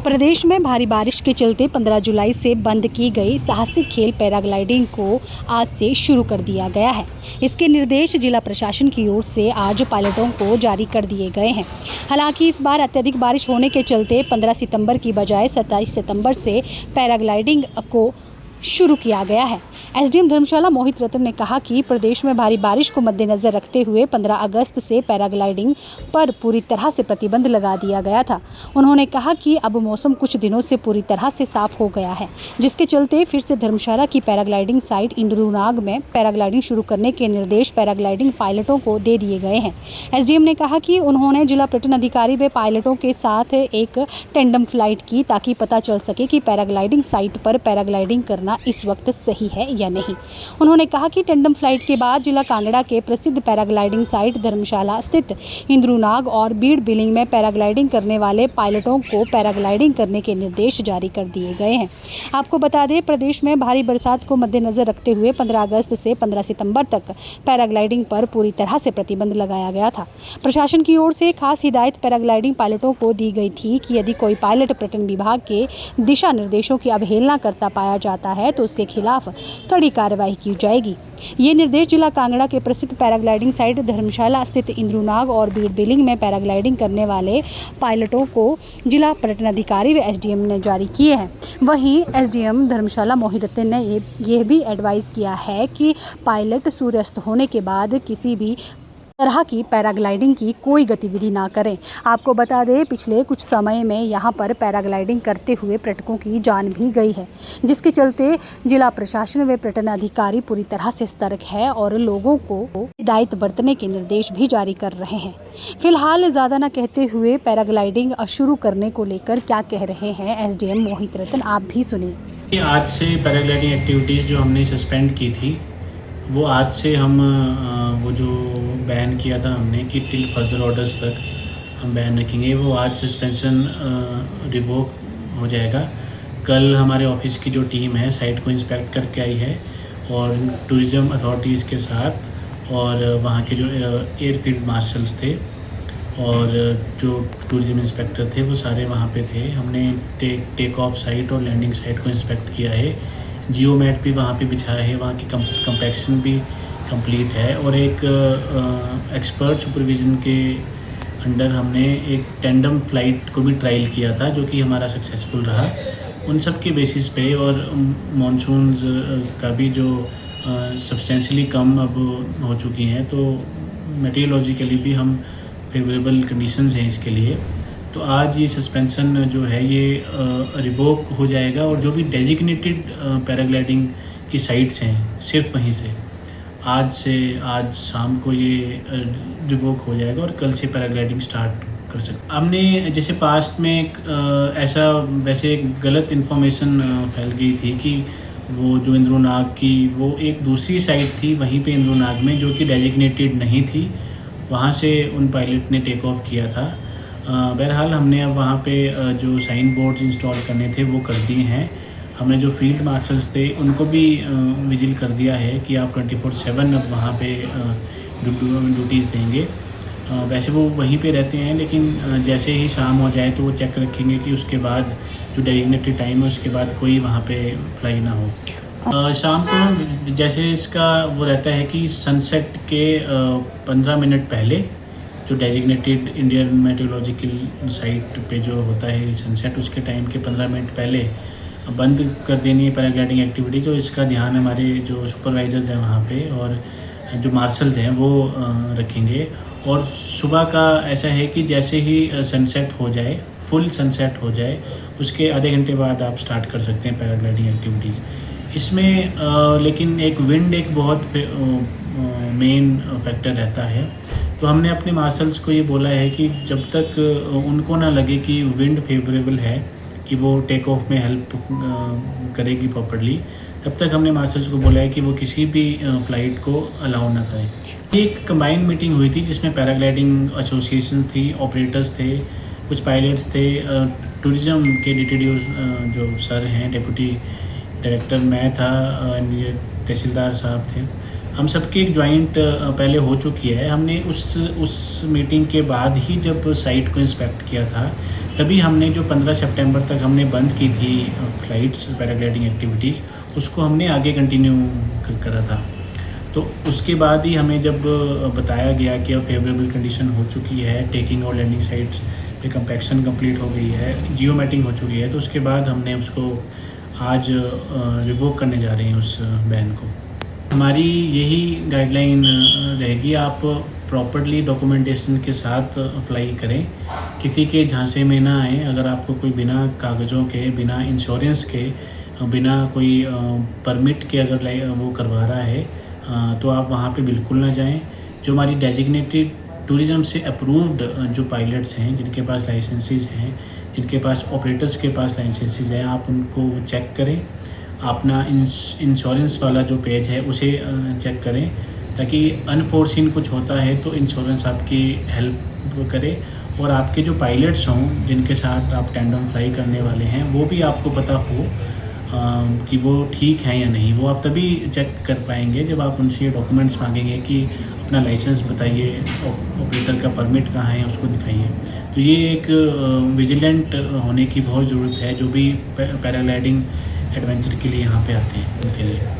प्रदेश में भारी बारिश के चलते 15 जुलाई से बंद की गई साहसिक खेल पैराग्लाइडिंग को आज से शुरू कर दिया गया है। इसके निर्देश जिला प्रशासन की ओर से आज पायलटों को जारी कर दिए गए हैं। हालांकि इस बार अत्यधिक बारिश होने के चलते 15 सितंबर की बजाय 27 सितंबर से पैराग्लाइडिंग को शुरू किया गया है। एसडीएम धर्मशाला मोहित रतन ने कहा कि प्रदेश में भारी बारिश को मद्देनजर रखते हुए 15 अगस्त से पैराग्लाइडिंग पर पूरी तरह से प्रतिबंध लगा दिया गया था। उन्होंने कहा कि अब मौसम कुछ दिनों से पूरी तरह से साफ हो गया है, जिसके चलते फिर से धर्मशाला की पैराग्लाइडिंग साइट इंद्रूनाग में पैराग्लाइडिंग शुरू करने के निर्देश पैराग्लाइडिंग पायलटों को दे दिए गए हैं। एसडीएम ने कहा कि उन्होंने जिला पर्यटन अधिकारी व पायलटों के साथ एक टेंडम फ्लाइट की ताकि पता चल सके कि पैराग्लाइडिंग साइट पर पैराग्लाइडिंग करना इस वक्त सही है या नहीं। उन्होंने कहा कि टेंडम फ्लाइट के बाद जिला कांगड़ा के प्रसिद्ध पैराग्लाइडिंग साइट धर्मशाला स्थित इंद्रूनाग और बीड़ बिलिंग में पैराग्लाइडिंग करने वाले पायलटों को पैराग्लाइडिंग करने के निर्देश जारी कर दिए गए हैं। आपको बता दें, प्रदेश में भारी बरसात को मद्देनजर रखते हुए 15 अगस्त से 15 सितंबर तक पैराग्लाइडिंग पर पूरी तरह से प्रतिबंध लगाया गया था। प्रशासन की ओर से खास हिदायत पैराग्लाइडिंग पायलटों को दी गई थी कि यदि कोई पायलट पर्यटन विभाग के दिशा निर्देशों की अवहेलना करता पाया जाता है तो उसके खिलाफ कड़ी कार्रवाई की जाएगी। ये निर्देश जिला कांगड़ा के प्रसिद्ध पैराग्लाइडिंग साइट धर्मशाला स्थित इंद्रूनाग और बीड़ बिलिंग में पैराग्लाइडिंग करने वाले पायलटों को जिला पर्यटन अधिकारी व एसडीएम ने जारी किए हैं। वहीं एसडीएम धर्मशाला मोहित रतन ने यह भी एडवाइस किया है कि पायलट सूर्यास्त होने के बाद किसी भी तरह की पैराग्लाइडिंग की कोई गतिविधि ना करें। आपको बता दें, पिछले कुछ समय में यहां पर पैराग्लाइडिंग करते हुए पर्यटकों की जान भी गई है, जिसके चलते जिला प्रशासन व पर्यटन अधिकारी पूरी तरह से सतर्क है और लोगों को हिदायत बरतने के निर्देश भी जारी कर रहे हैं। फिलहाल ज़्यादा न कहते हुए पैराग्लाइडिंग शुरू करने को लेकर क्या कह रहे हैं एसडीएम मोहित रतन, आप भी सुनिए। आज से पैराग्लाइडिंग एक्टिविटीज़ जो हमने सस्पेंड की थी वो आज से हम वो जो बैन किया था हमने कि टिल फर्दर ऑर्डर्स तक हम बैन रखेंगे, वो आज सस्पेंशन रिवोक हो जाएगा। कल हमारे ऑफिस की जो टीम है साइट को इंस्पेक्ट करके आई है और टूरिज़्म अथॉरिटीज़ के साथ और वहाँ के जो एयरफील्ड मार्शल्स थे और जो टूरिज़्म इंस्पेक्टर थे वो सारे वहाँ पे थे। हमने टेक ऑफ साइट और लैंडिंग साइट को इंस्पेक्ट किया है। जियो मैट भी वहाँ पे बिछाया है, वहाँ की कंपैक्शन भी कंप्लीट है और एक एक्सपर्ट सुपरविज़न के अंडर हमने एक टेंडम फ्लाइट को भी ट्रायल किया था जो कि हमारा सक्सेसफुल रहा। उन सब के बेसिस पे और मॉनसून्स का भी जो सब्सटेंशियली कम अब हो चुकी हैं तो मेटीरियोलॉजिकली भी हम फेवरेबल कंडीशंस हैं इसके लिए। तो आज ये सस्पेंशन जो है ये रिवोक हो जाएगा और जो भी डेजिग्नेटेड पैराग्लाइडिंग की साइट्स हैं सिर्फ वहीं से आज शाम को ये रिवोक हो जाएगा और कल से पैराग्लाइडिंग स्टार्ट कर सकते। हमने जैसे पास्ट में ऐसा वैसे एक गलत इन्फॉर्मेशन फैल गई थी कि वो जो इंद्रूनाग की वो एक दूसरी साइट थी वहीं पे इंद्रूनाग में जो कि डेजिग्नेटेड नहीं थी, वहाँ से उन पायलट ने टेक ऑफ किया था। बहरहाल हमने अब वहाँ पे जो साइन बोर्ड्स इंस्टॉल करने थे वो कर दिए हैं। हमने जो फील्ड मार्शल्स थे उनको भी विजिल कर दिया है कि आप 24/7 अब वहाँ पे ड्यूटीज़ देंगे। वैसे वो वहीं पे रहते हैं लेकिन जैसे ही शाम हो जाए तो वो चेक रखेंगे कि उसके बाद जो डेजिग्नेटेड टाइम है उसके बाद कोई वहाँ पे फ्लाई ना हो। शाम को जैसे इसका वो रहता है कि सनसेट के 15 मिनट पहले जो डेजिग्नेटेड इंडियन मेट्रोलॉजिकल साइट पे जो होता है सनसेट उसके टाइम के 15 मिनट पहले बंद कर देनी है पैराग्लाइडिंग एक्टिविटी। तो इसका ध्यान हमारे जो सुपरवाइजर्स हैं वहाँ पे और जो मार्शल्स हैं वो रखेंगे। और सुबह का ऐसा है कि जैसे ही सनसेट हो जाए, फुल सनसेट हो जाए, उसके आधे घंटे बाद आप स्टार्ट कर सकते हैं पैराग्लाइडिंग एक्टिविटीज़। इसमें लेकिन एक विंड एक बहुत मेन फैक्टर रहता है। तो हमने अपने मार्शल्स को ये बोला है कि जब तक उनको ना लगे कि विंड फेवरेबल है कि वो टेक ऑफ में हेल्प करेगी प्रॉपर्ली, तब तक हमने मार्शल्स को बोला है कि वो किसी भी फ़्लाइट को अलाउ ना करें। एक कंबाइंड मीटिंग हुई थी जिसमें पैराग्लाइडिंग एसोसिएशन थी, ऑपरेटर्स थे, कुछ पायलट्स थे, टूरिज़्म के DTDO जो सर हैं, डिप्टी डायरेक्टर मैं था, तहसीलदार साहब थे, हम सबकी एक ज्वाइंट पहले हो चुकी है। हमने उस मीटिंग के बाद ही जब साइट को इंस्पेक्ट किया था तभी हमने जो 15 सितंबर तक हमने बंद की थी फ़्लाइट्स पैराग्लाइडिंग एक्टिविटीज़, उसको हमने आगे कंटिन्यू करा था। तो उसके बाद ही हमें जब बताया गया कि अब फेवरेबल कंडीशन हो चुकी है, टेकिंग और लैंडिंग साइट्स पे कंपैक्शन कंप्लीट हो गई है, जियो मैटिंग हो चुकी है, तो उसके बाद हमने उसको आज रिवोक करने जा रहे हैं उस बैन को। हमारी यही गाइडलाइन रहेगी, आप प्रॉपर्ली डॉक्यूमेंटेशन के साथ अप्लाई करें, किसी के झांसे में ना आएँ। अगर आपको कोई बिना कागज़ों के, बिना इंश्योरेंस के, बिना कोई परमिट के अगर वो करवा रहा है तो आप वहाँ पे बिल्कुल ना जाएं। जो हमारी डेजिग्नेटेड टूरिज़्म से अप्रूव्ड जो पायलट्स हैं, जिनके पास लाइसेंसेस हैं, जिनके पास ऑपरेटर्स के पास लाइसेंसेस हैं, आप उनको चेक करें। अपना इंश्योरेंस वाला जो पेज है उसे चेक करें, ताकि अनफोर्सिन कुछ होता है तो इंश्योरेंस आपकी हेल्प करे। और आपके जो पायलट्स हों, जिनके साथ आप टैंडम फ्लाई करने वाले हैं, वो भी आपको पता हो कि वो ठीक है या नहीं। वो आप तभी चेक कर पाएंगे जब आप उनसे ये डॉक्यूमेंट्स मांगेंगे कि अपना लाइसेंस बताइए, ऑपरेटर का परमिट कहाँ है, उसको दिखाइए। तो ये एक विजिलेंट होने की बहुत ज़रूरत है, जो भी पैराग्लाइडिंग एडवेंचर के लिए यहाँ पे आते हैं उनके लिए।